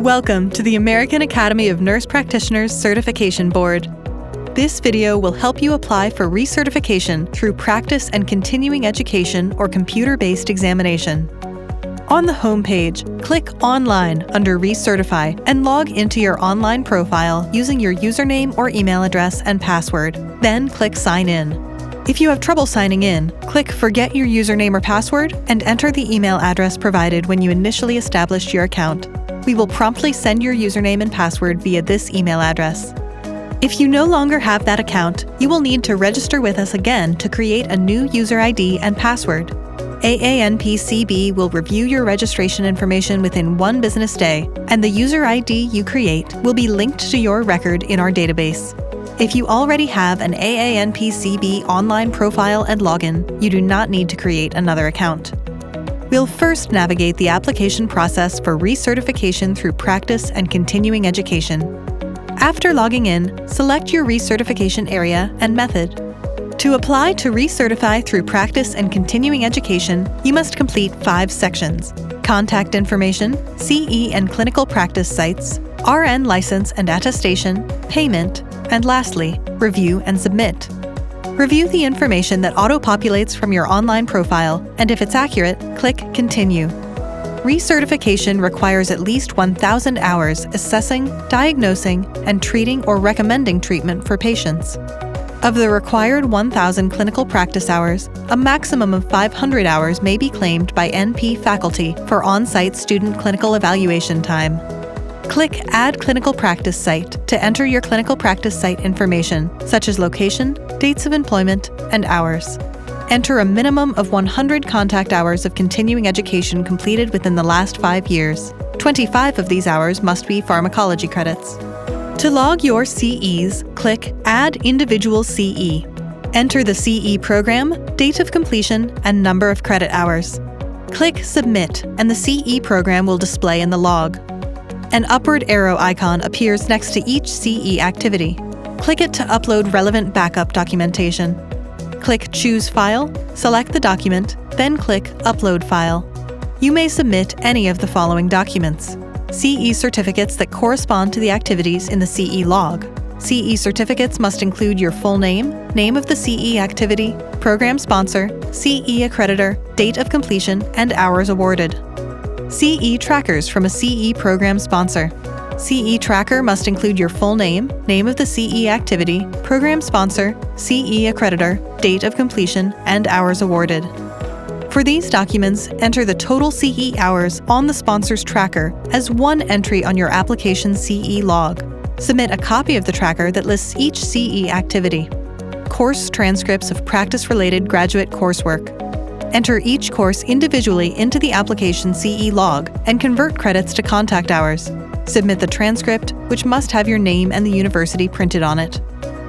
Welcome to the American Academy of Nurse Practitioners Certification Board. This video will help you apply for recertification through practice and continuing education or computer-based examination. On the home page, click Online under Recertify and log into your online profile using your username or email address and password. Then click Sign In. If you have trouble signing in, click Forget your username or password and enter the email address provided when you initially established your account. We will promptly send your username and password via this email address. If you no longer have that account, you will need to register with us again to create a new user ID and password. AANPCB will review your registration information within 1 business day, and the user ID you create will be linked to your record in our database. If you already have an AANPCB online profile and login, you do not need to create another account. We'll first navigate the application process for recertification through practice and continuing education. After logging in, select your recertification area and method. To apply to recertify through practice and continuing education, you must complete 5 sections: contact information, CE and clinical practice sites, RN license and attestation, payment, and lastly, review and submit. Review the information that auto-populates from your online profile, and if it's accurate, click Continue. Recertification requires at least 1,000 hours assessing, diagnosing, and treating or recommending treatment for patients. Of the required 1,000 clinical practice hours, a maximum of 500 hours may be claimed by NP faculty for on-site student clinical evaluation time. Click Add Clinical Practice Site to enter your clinical practice site information, such as location, dates of employment, and hours. Enter a minimum of 100 contact hours of continuing education completed within the last 5 years. 25 of these hours must be pharmacology credits. To log your CEs, click Add Individual CE. Enter the CE program, date of completion, and number of credit hours. Click Submit, and the CE program will display in the log. An upward arrow icon appears next to each CE activity. Click it to upload relevant backup documentation. Click Choose File, select the document, then click Upload File. You may submit any of the following documents: CE certificates that correspond to the activities in the CE log. CE certificates must include your full name, name of the CE activity, program sponsor, CE accreditor, date of completion, and hours awarded. CE trackers from a CE program sponsor. CE tracker must include your full name, name of the CE activity, program sponsor, CE accreditor, date of completion, and hours awarded. For these documents, enter the total CE hours on the sponsor's tracker as one entry on your application CE log. Submit a copy of the tracker that lists each CE activity. Course transcripts of practice-related graduate coursework. Enter each course individually into the application CE log and convert credits to contact hours. Submit the transcript, which must have your name and the university printed on it.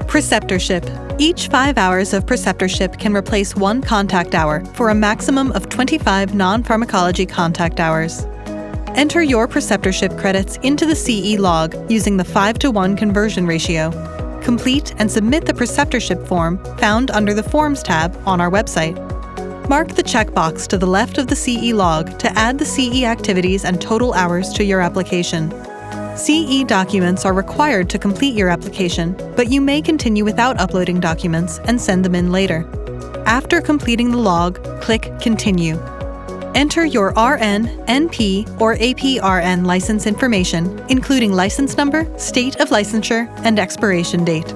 Preceptorship. Each 5 hours of preceptorship can replace 1 contact hour for a maximum of 25 non-pharmacology contact hours. Enter your preceptorship credits into the CE log using the 5:1 conversion ratio. Complete and submit the preceptorship form found under the Forms tab on our website. Mark the checkbox to the left of the CE log to add the CE activities and total hours to your application. CE documents are required to complete your application, but you may continue without uploading documents and send them in later. After completing the log, click Continue. Enter your RN, NP, or APRN license information, including license number, state of licensure, and expiration date.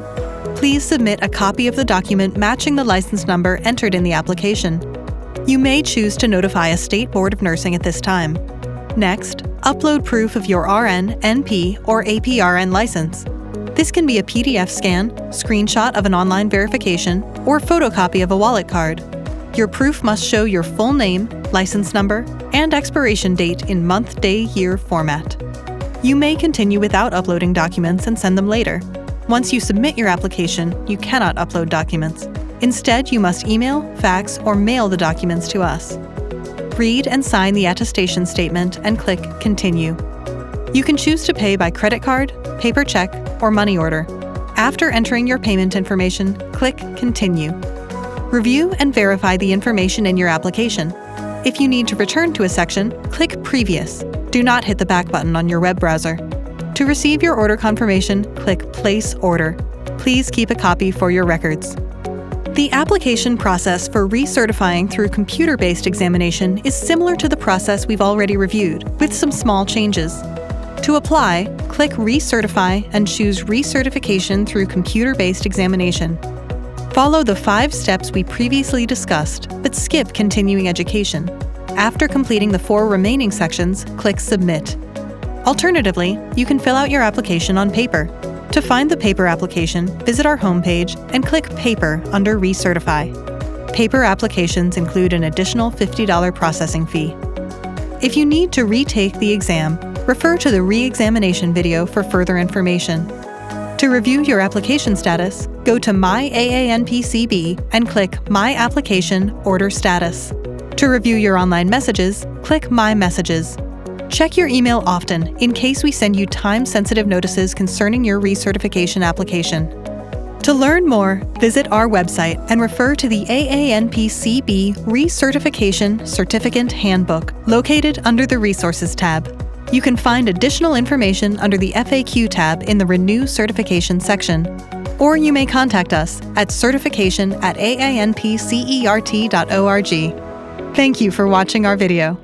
Please submit a copy of the document matching the license number entered in the application. You may choose to notify a state board of nursing at this time. Next, upload proof of your RN, NP, or APRN license. This can be a PDF scan, screenshot of an online verification, or photocopy of a wallet card. Your proof must show your full name, license number, and expiration date in month, day, year format. You may continue without uploading documents and send them later. Once you submit your application, you cannot upload documents. Instead, you must email, fax, or mail the documents to us. Read and sign the attestation statement and click Continue. You can choose to pay by credit card, paper check, or money order. After entering your payment information, click Continue. Review and verify the information in your application. If you need to return to a section, click Previous. Do not hit the back button on your web browser. To receive your order confirmation, click Place Order. Please keep a copy for your records. The application process for recertifying through computer-based examination is similar to the process we've already reviewed, with some small changes. To apply, click Recertify and choose Recertification through computer-based examination. Follow the 5 steps we previously discussed, but skip Continuing Education. After completing the 4 remaining sections, click Submit. Alternatively, you can fill out your application on paper. To find the paper application, visit our homepage and click Paper under Recertify. Paper applications include an additional $50 processing fee. If you need to retake the exam, refer to the re-examination video for further information. To review your application status, go to My AANPCB and click My Application Order Status. To review your online messages, click My Messages. Check your email often in case we send you time-sensitive notices concerning your recertification application. To learn more, visit our website and refer to the AANPCB Recertification Certificate Handbook located under the Resources tab. You can find additional information under the FAQ tab in the Renew Certification section. Or you may contact us at certification@aanpcert.org. Thank you for watching our video.